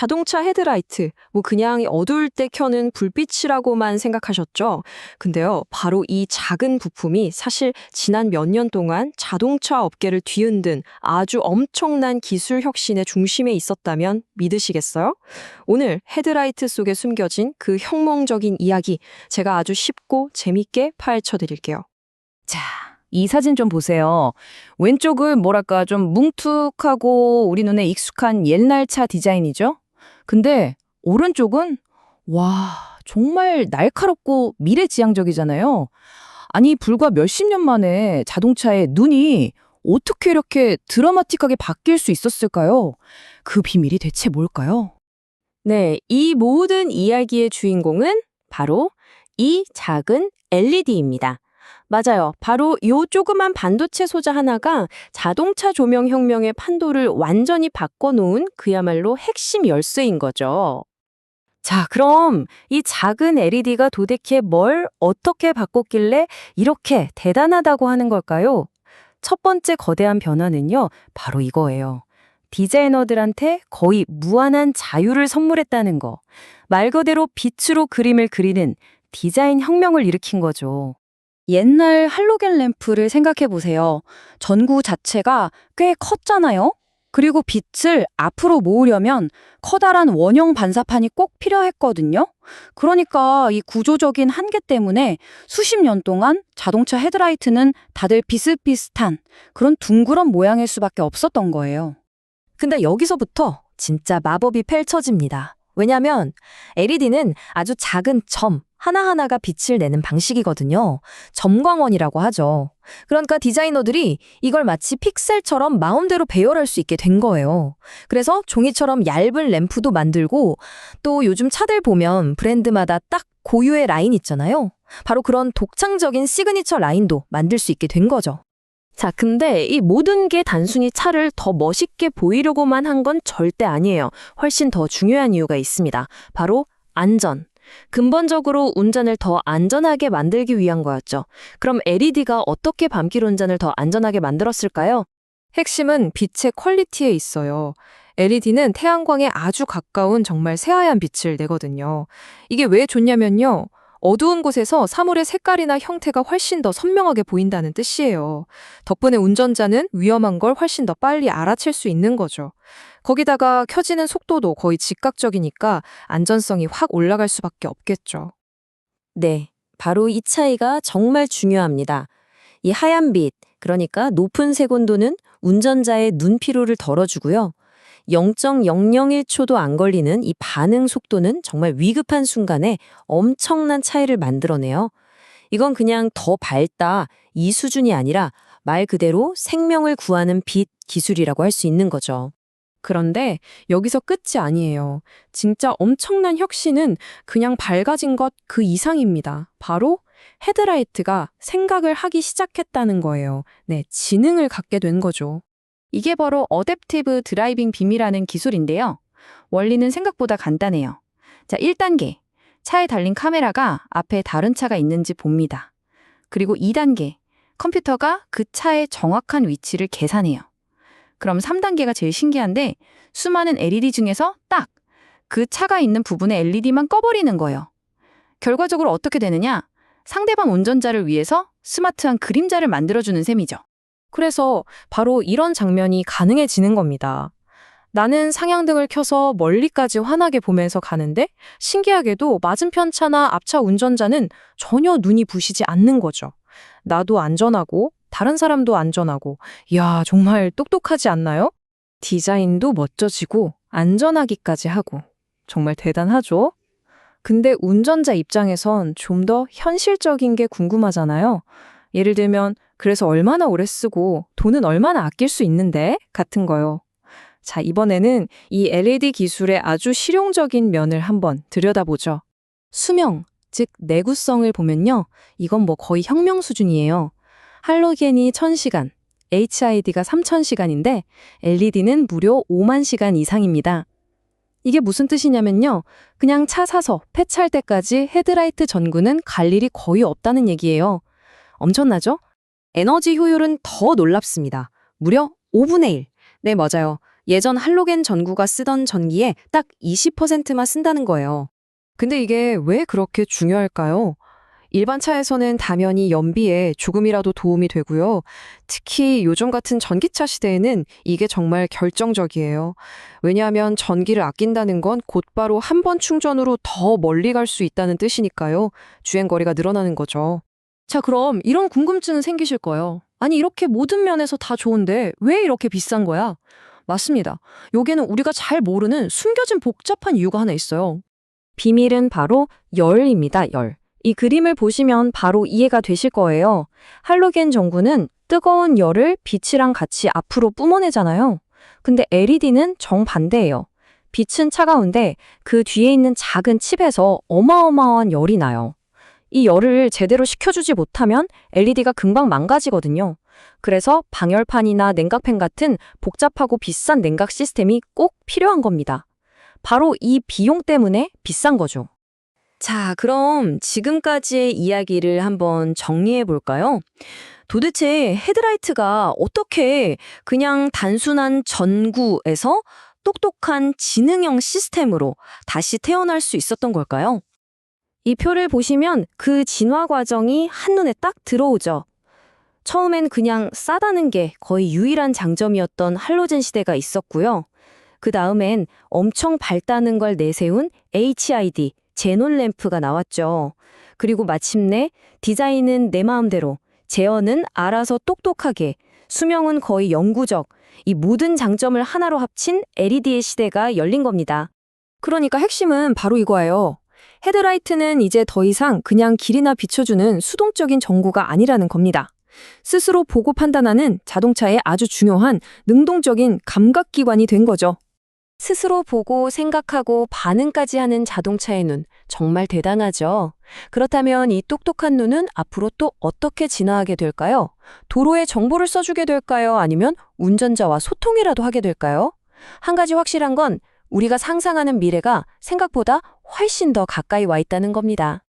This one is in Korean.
자동차 헤드라이트, 그냥 어두울 때 켜는 불빛이라고만 생각하셨죠? 근데요, 바로 이 작은 부품이 사실 지난 몇 년 동안 자동차 업계를 뒤흔든 아주 엄청난 기술 혁신의 중심에 있었다면 믿으시겠어요? 오늘 헤드라이트 속에 숨겨진 그 혁명적인 이야기, 제가 아주 쉽고 재밌게 파헤쳐 드릴게요. 자, 이 사진 좀 보세요. 왼쪽은 뭐랄까 좀 뭉툭하고 우리 눈에 익숙한 옛날 차 디자인이죠? 근데 오른쪽은 와, 정말 날카롭고 미래지향적이잖아요. 아니, 불과 몇십 년 만에 자동차의 눈이 어떻게 이렇게 드라마틱하게 바뀔 수 있었을까요? 그 비밀이 대체 뭘까요? 네, 이 모든 이야기의 주인공은 바로 이 작은 LED입니다. 맞아요. 바로 이 조그만 반도체 소자 하나가 자동차 조명 혁명의 판도를 완전히 바꿔놓은 그야말로 핵심 열쇠인 거죠. 자, 그럼 이 작은 LED가 도대체 뭘 어떻게 바꿨길래 이렇게 대단하다고 하는 걸까요? 첫 번째 거대한 변화는요, 바로 이거예요. 디자이너들한테 거의 무한한 자유를 선물했다는 거. 말 그대로 빛으로 그림을 그리는 디자인 혁명을 일으킨 거죠. 옛날 할로겐 램프를 생각해 보세요. 전구 자체가 꽤 컸잖아요? 그리고 빛을 앞으로 모으려면 커다란 원형 반사판이 꼭 필요했거든요. 그러니까 이 구조적인 한계 때문에 수십 년 동안 자동차 헤드라이트는 다들 비슷비슷한 그런 둥그런 모양일 수밖에 없었던 거예요. 근데 여기서부터 진짜 마법이 펼쳐집니다. 왜냐면 LED는 아주 작은 점 하나하나가 빛을 내는 방식이거든요. 점광원이라고 하죠. 그러니까 디자이너들이 이걸 마치 픽셀처럼 마음대로 배열할 수 있게 된 거예요. 그래서 종이처럼 얇은 램프도 만들고 또 요즘 차들 보면 브랜드마다 딱 고유의 라인 있잖아요. 바로 그런 독창적인 시그니처 라인도 만들 수 있게 된 거죠. 자, 근데 이 모든 게 단순히 차를 더 멋있게 보이려고만 한 건 절대 아니에요. 훨씬 더 중요한 이유가 있습니다. 바로 안전. 근본적으로 운전을 더 안전하게 만들기 위한 거였죠. 그럼 LED가 어떻게 밤길 운전을 더 안전하게 만들었을까요? 핵심은 빛의 퀄리티에 있어요. LED는 태양광에 아주 가까운 정말 새하얀 빛을 내거든요. 이게 왜 좋냐면요. 어두운 곳에서 사물의 색깔이나 형태가 훨씬 더 선명하게 보인다는 뜻이에요. 덕분에 운전자는 위험한 걸 훨씬 더 빨리 알아챌 수 있는 거죠. 거기다가 켜지는 속도도 거의 즉각적이니까 안전성이 확 올라갈 수밖에 없겠죠. 네, 바로 이 차이가 정말 중요합니다. 이 하얀 빛, 그러니까 높은 색온도는 운전자의 눈 피로를 덜어주고요. 0.001초도 안 걸리는 이 반응 속도는 정말 위급한 순간에 엄청난 차이를 만들어내요. 이건 그냥 더 밝다, 이 수준이 아니라 말 그대로 생명을 구하는 빛 기술이라고 할 수 있는 거죠. 그런데 여기서 끝이 아니에요. 진짜 엄청난 혁신은 그냥 밝아진 것 그 이상입니다. 바로 헤드라이트가 생각을 하기 시작했다는 거예요. 네, 지능을 갖게 된 거죠. 이게 바로 어댑티브 드라이빙 빔이라는 기술인데요. 원리는 생각보다 간단해요. 자, 1단계. 차에 달린 카메라가 앞에 다른 차가 있는지 봅니다. 그리고 2단계. 컴퓨터가 그 차의 정확한 위치를 계산해요. 그럼 3단계가 제일 신기한데 수많은 LED 중에서 딱 그 차가 있는 부분의 LED만 꺼버리는 거예요. 결과적으로 어떻게 되느냐? 상대방 운전자를 위해서 스마트한 그림자를 만들어주는 셈이죠. 그래서 바로 이런 장면이 가능해지는 겁니다. 나는 상향등을 켜서 멀리까지 환하게 보면서 가는데 신기하게도 맞은편 차나 앞차 운전자는 전혀 눈이 부시지 않는 거죠. 나도 안전하고 다른 사람도 안전하고, 이야, 정말 똑똑하지 않나요? 디자인도 멋져지고 안전하기까지 하고 정말 대단하죠? 근데 운전자 입장에선 좀 더 현실적인 게 궁금하잖아요. 예를 들면 그래서 얼마나 오래 쓰고 돈은 얼마나 아낄 수 있는데? 같은 거요. 자, 이번에는 이 LED 기술의 아주 실용적인 면을 한번 들여다보죠. 수명, 즉 내구성을 보면요. 이건 거의 혁명 수준이에요. 할로겐이 1000시간, HID가 3000시간인데 LED는 무려 5만 시간 이상입니다. 이게 무슨 뜻이냐면요. 그냥 차 사서 폐차할 때까지 헤드라이트 전구는 갈 일이 거의 없다는 얘기예요. 엄청나죠? 에너지 효율은 더 놀랍습니다. 무려 5분의 1. 네, 맞아요. 예전 할로겐 전구가 쓰던 전기에 딱 20%만 쓴다는 거예요. 근데 이게 왜 그렇게 중요할까요? 일반 차에서는 당연히 연비에 조금이라도 도움이 되고요. 특히 요즘 같은 전기차 시대에는 이게 정말 결정적이에요. 왜냐하면 전기를 아낀다는 건 곧바로 한 번 충전으로 더 멀리 갈 수 있다는 뜻이니까요. 주행거리가 늘어나는 거죠. 자, 그럼 이런 궁금증은 생기실 거예요. 아니, 이렇게 모든 면에서 다 좋은데 왜 이렇게 비싼 거야? 맞습니다. 여기에는 우리가 잘 모르는 숨겨진 복잡한 이유가 하나 있어요. 비밀은 바로 열입니다, 열. 이 그림을 보시면 바로 이해가 되실 거예요. 할로겐 전구는 뜨거운 열을 빛이랑 같이 앞으로 뿜어내잖아요. 근데 LED는 정반대예요. 빛은 차가운데 그 뒤에 있는 작은 칩에서 어마어마한 열이 나요. 이 열을 제대로 식혀주지 못하면 LED가 금방 망가지거든요. 그래서 방열판이나 냉각팬 같은 복잡하고 비싼 냉각 시스템이 꼭 필요한 겁니다. 바로 이 비용 때문에 비싼 거죠. 자, 그럼 지금까지의 이야기를 한번 정리해 볼까요? 도대체 헤드라이트가 어떻게 그냥 단순한 전구에서 똑똑한 지능형 시스템으로 다시 태어날 수 있었던 걸까요? 이 표를 보시면 그 진화 과정이 한눈에 딱 들어오죠. 처음엔 그냥 싸다는 게 거의 유일한 장점이었던 할로젠 시대가 있었고요. 그 다음엔 엄청 밝다는 걸 내세운 HID, 제논 램프가 나왔죠. 그리고 마침내 디자인은 내 마음대로, 제어는 알아서 똑똑하게, 수명은 거의 영구적, 이 모든 장점을 하나로 합친 LED의 시대가 열린 겁니다. 그러니까 핵심은 바로 이거예요. 헤드라이트는 이제 더 이상 그냥 길이나 비춰주는 수동적인 전구가 아니라는 겁니다. 스스로 보고 판단하는 자동차의 아주 중요한 능동적인 감각기관이 된 거죠. 스스로 보고 생각하고 반응까지 하는 자동차의 눈, 정말 대단하죠. 그렇다면 이 똑똑한 눈은 앞으로 또 어떻게 진화하게 될까요? 도로에 정보를 써주게 될까요? 아니면 운전자와 소통이라도 하게 될까요? 한 가지 확실한 건 우리가 상상하는 미래가 생각보다 훨씬 더 가까이 와 있다는 겁니다.